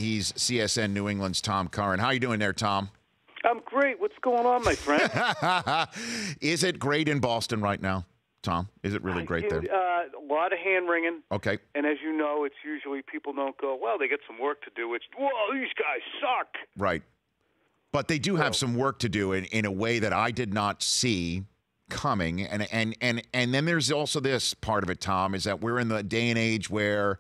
He's CSN New England's Tom Curran. How you doing there, Tom? I'm great. What's going on, my friend? Is it great in Boston right now, Tom? Is it really great there? A lot of hand-wringing. Okay. And as you know, it's usually people don't go, well, they got some work to do. It's, whoa, these guys suck. Right. But they do have some work to do in a way that I did not see coming. And then there's also this part of it, Tom, is that we're in the day and age where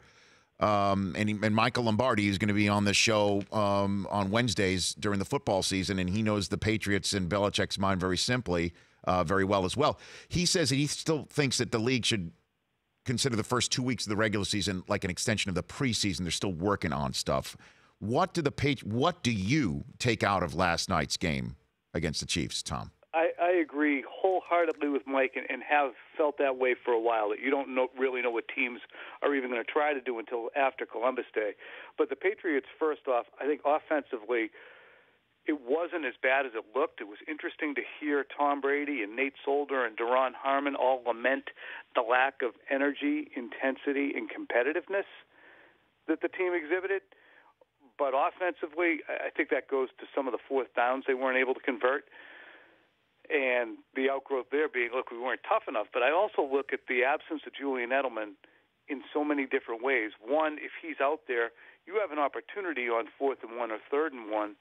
and Michael Lombardi is going to be on the show on Wednesdays during the football season, and he knows the Patriots and Belichick's mind very well as well. He says that he still thinks that the league should consider the first 2 weeks of the regular season like an extension of the preseason. They're still working on stuff. What do you take out of last night's game against the Chiefs, Tom? I agree wholeheartedly with Mike and have felt that way for a while, that you don't really know what teams are even going to try to do until after Columbus Day. But the Patriots, first off, I think offensively, it wasn't as bad as it looked. It was interesting to hear Tom Brady and Nate Solder and Duron Harmon all lament the lack of energy, intensity, and competitiveness that the team exhibited. But offensively, I think that goes to some of the fourth downs they weren't able to convert. And the outgrowth there being, look, we weren't tough enough. But I also look at the absence of Julian Edelman in so many different ways. One, if he's out there, you have an opportunity on 4th and 1 or 3rd and 1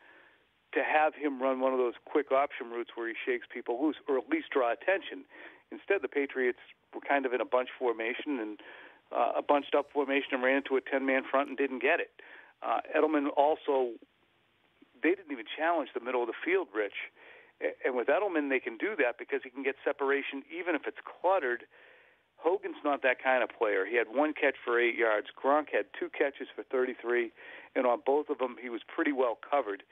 to have him run one of those quick option routes where he shakes people loose or at least draw attention. Instead, the Patriots were kind of in a bunch formation and a bunched-up formation and ran into a 10-man front and didn't get it. Edelman also, they didn't even challenge the middle of the field, Rich. And with Edelman, they can do that because he can get separation even if it's cluttered. Hogan's not that kind of player. He had 1 catch for 8 yards. Gronk had 2 catches for 33, and on both of them, he was pretty well covered.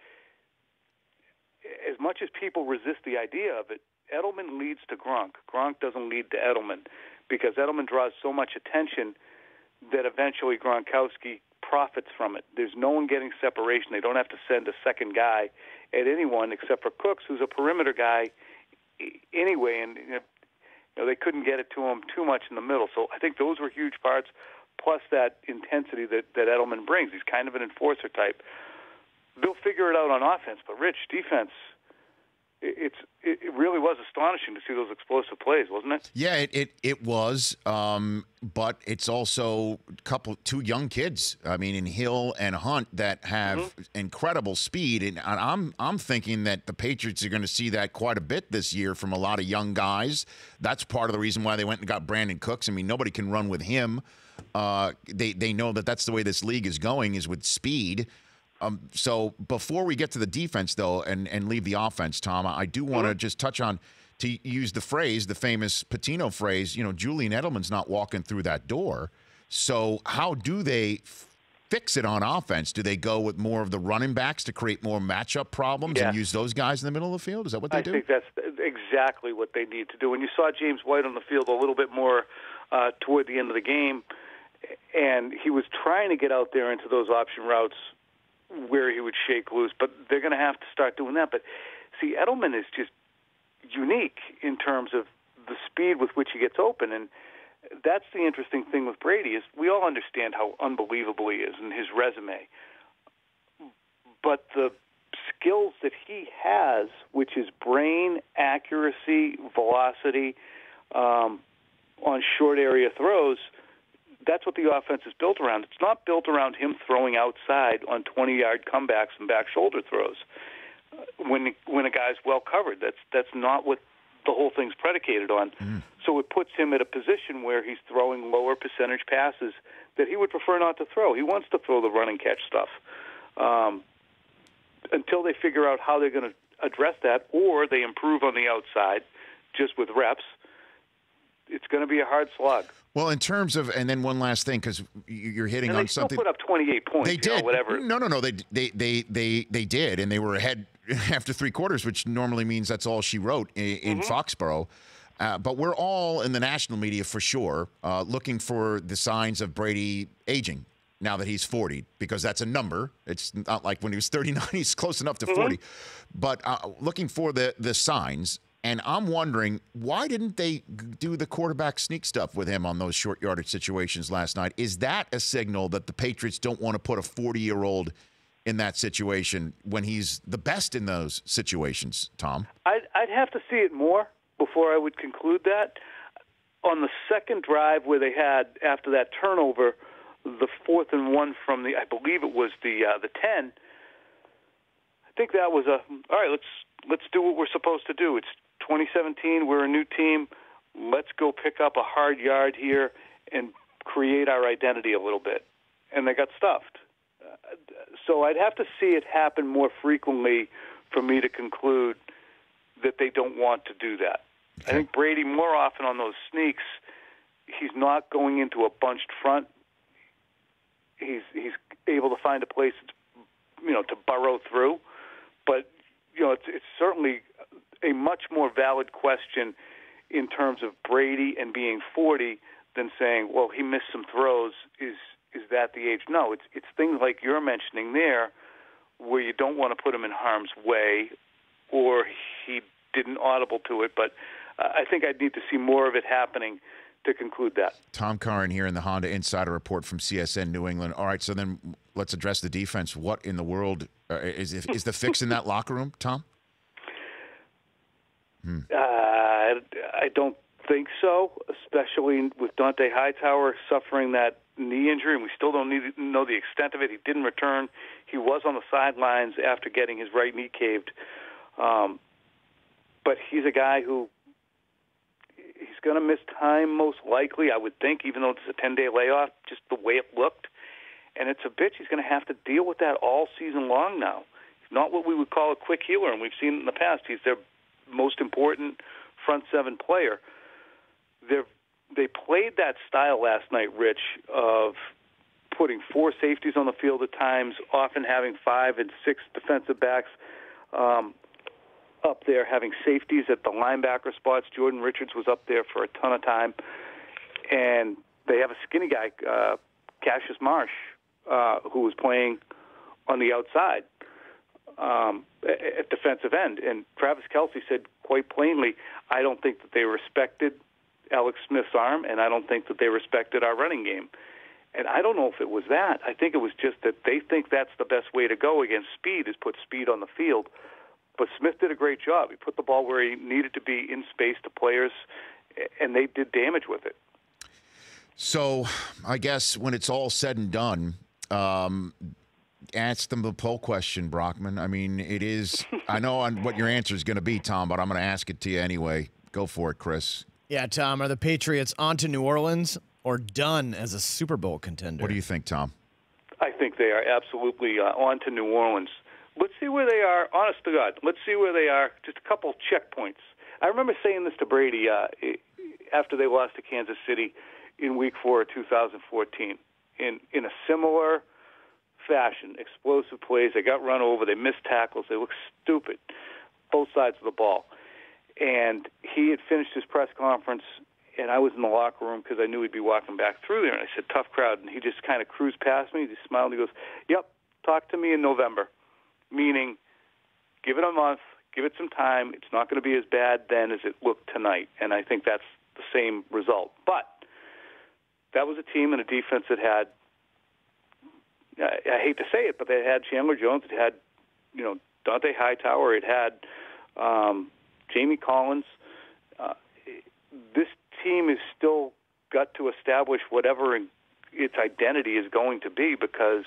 As much as people resist the idea of it, Edelman leads to Gronk. Gronk doesn't lead to Edelman because Edelman draws so much attention that eventually Gronkowski profits from it. There's no one getting separation. They don't have to send a second guy at anyone except for Cooks, who's a perimeter guy anyway, and they couldn't get it to him too much in the middle. So I think those were huge parts, plus that intensity that Edelman brings. He's kind of an enforcer type. They'll figure it out on offense, but Rich, defense, it really was astonishing to see those explosive plays, wasn't it? Yeah, it was, but it's also two young kids. I mean, in Hill and Hunt that have incredible speed, and I'm thinking that the Patriots are going to see that quite a bit this year from a lot of young guys. That's part of the reason why they went and got Brandon Cooks. I mean, nobody can run with him. They know that that's the way this league is going, is with speed. So before we get to the defense, though, and leave the offense, Tom, I do want to just touch on, to use the phrase, the famous Patino phrase, Julian Edelman's not walking through that door. So how do they fix it on offense? Do they go with more of the running backs to create more matchup problems and use those guys in the middle of the field? Is that what they do? I think that's exactly what they need to do. When you saw James White on the field a little bit more toward the end of the game, and he was trying to get out there into those option routes where he would shake loose, but they're going to have to start doing that. But see, Edelman is just unique in terms of the speed with which he gets open, and that's the interesting thing with Brady is we all understand how unbelievable he is in his resume, but the skills that he has, which is brain, accuracy, velocity on short area throws, that's what the offense is built around. It's not built around him throwing outside on 20-yard comebacks and back shoulder throws when a guy's well covered. That's not what the whole thing's predicated on. So it puts him at a position where he's throwing lower percentage passes that he would prefer not to throw. He wants to throw the run and catch stuff until they figure out how they're going to address that, or they improve on the outside just with reps. It's going to be a hard slog. Well, in terms of, and then one last thing, because you're hitting and on they something. They still put up 28 points. They did. Whatever. No. They did, and they were ahead after 3 quarters, which normally means that's all she wrote in Foxborough. But we're all in the national media for sure looking for the signs of Brady aging now that he's 40, because that's a number. It's not like when he was 39; he's close enough to 40. But looking for the signs. And I'm wondering, why didn't they do the quarterback sneak stuff with him on those short yardage situations last night? Is that a signal that the Patriots don't want to put a 40-year-old in that situation when he's the best in those situations, Tom? I'd have to see it more before I would conclude that. On the second drive where they had, after that turnover, the 4th and 1 from I believe it was the 10, I think that was all right, let's do what we're supposed to do. It's 2017, we're a new team. Let's go pick up a hard yard here and create our identity a little bit. And they got stuffed. So I'd have to see it happen more frequently for me to conclude that they don't want to do that. Okay. I think Brady, more often on those sneaks, he's not going into a bunched front. He's able to find a place, to burrow through. But, it's certainly a much more valid question in terms of Brady and being 40 than saying, well, he missed some throws. Is that the age? No, it's things like you're mentioning there where you don't want to put him in harm's way, or he didn't audible to it. But I think I'd need to see more of it happening to conclude that. Tom Curran here in the Honda Insider Report from CSN New England. All right, so then let's address the defense. What in the world is the fix in that locker room, Tom? I don't think so, especially with Dante Hightower suffering that knee injury, and we still don't know the extent of it. He didn't return. He was on the sidelines after getting his right knee caved. But he's a guy who he's going to miss time most likely, I would think, even though it's a 10-day layoff, just the way it looked. And it's a bitch. He's going to have to deal with that all season long now. He's not what we would call a quick healer, and we've seen it in the past. He's their most important front seven player. They played that style last night, Rich, of putting 4 safeties on the field at times, often having 5 and 6 defensive backs up there, having safeties at the linebacker spots. Jordan Richards was up there for a ton of time. And they have a skinny guy, Cassius Marsh, who was playing on the outside at defensive end. And Travis Kelce said quite plainly, I don't think that they respected Alex Smith's arm, and I don't think that they respected our running game. And I don't know if it was that. I think it was just that they think that's the best way to go against speed, is put speed on the field. But Smith did a great job. He put the ball where he needed to be in space to players, and they did damage with it. So I guess when it's all said and done, ask them the poll question, Brockman. I mean, it is – I know what your answer is going to be, Tom, but I'm going to ask it to you anyway. Go for it, Chris. Yeah, Tom, are the Patriots on to New Orleans or done as a Super Bowl contender? What do you think, Tom? I think they are absolutely on to New Orleans. Let's see where they are. Honest to God, let's see where they are. Just a couple checkpoints. I remember saying this to Brady after they lost to Kansas City in Week 4 of 2014. In a similar fashion, explosive plays. They got run over. They missed tackles. They looked stupid, both sides of the ball. And he had finished his press conference, and I was in the locker room because I knew he'd be walking back through there. And I said, tough crowd. And he just kind of cruised past me. He just smiled. And he goes, yep, talk to me in November. Meaning, give it a month, give it some time. It's not going to be as bad then as it looked tonight. And I think that's the same result. But that was a team and a defense that had, I hate to say it, but they had Chandler Jones. It had, Dante Hightower. It had Jamie Collins. This team has still got to establish whatever its identity is going to be, because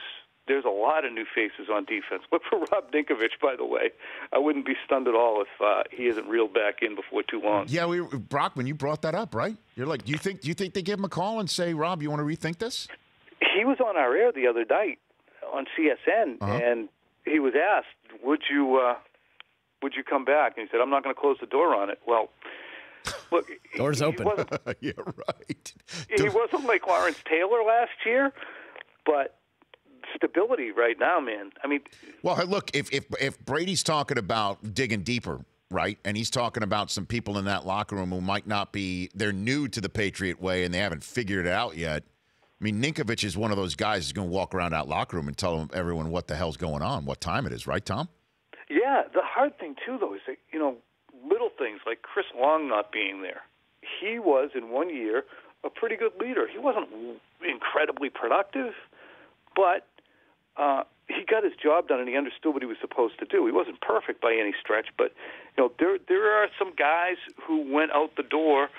there's a lot of new faces on defense. Look for Rob Dinkovich, by the way. I wouldn't be stunned at all if he isn't reeled back in before too long. Yeah, Brockman, you brought that up, right? You're like, do you think they give him a call and say, Rob, you want to rethink this? He was on our air the other night on CSN, and he was asked, would you come back? And he said, I'm not going to close the door on it. Well, look, door's open. Yeah, right. He wasn't like Lawrence Taylor last year, but stability right now, man. I mean, well, look, if Brady's talking about digging deeper, right, and he's talking about some people in that locker room who might not be, they're new to the Patriot way and they haven't figured it out yet. I mean, Ninkovich is one of those guys who's going to walk around that locker room and tell everyone what the hell's going on, what time it is, right, Tom? Yeah, the hard thing, too, though, is that, little things like Chris Long not being there. He was, in 1 year, a pretty good leader. He wasn't incredibly productive, but he got his job done and he understood what he was supposed to do. He wasn't perfect by any stretch, but there are some guys who went out the door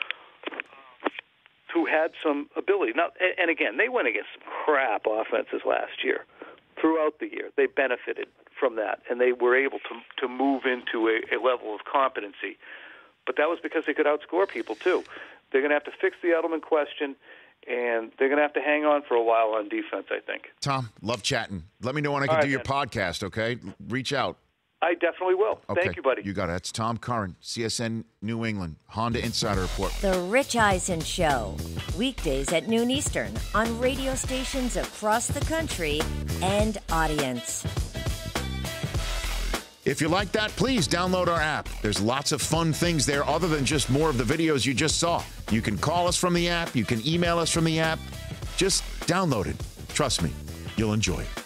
who had some ability. Now, and again, they went against some crap offenses last year. Throughout the year, they benefited from that, and they were able to move into a level of competency. But that was because they could outscore people, too. They're going to have to fix the Edelman question, and they're going to have to hang on for a while on defense, I think. Tom, love chatting. Let me know when I can do your podcast, okay? Reach out. I definitely will. Okay. Thank you, buddy. You got it. That's Tom Curran, CSN New England, Honda Insider Report. The Rich Eisen Show, weekdays at noon Eastern on radio stations across the country and audience. If you like that, please download our app. There's lots of fun things there other than just more of the videos you just saw. You can call us from the app. You can email us from the app. Just download it. Trust me, you'll enjoy it.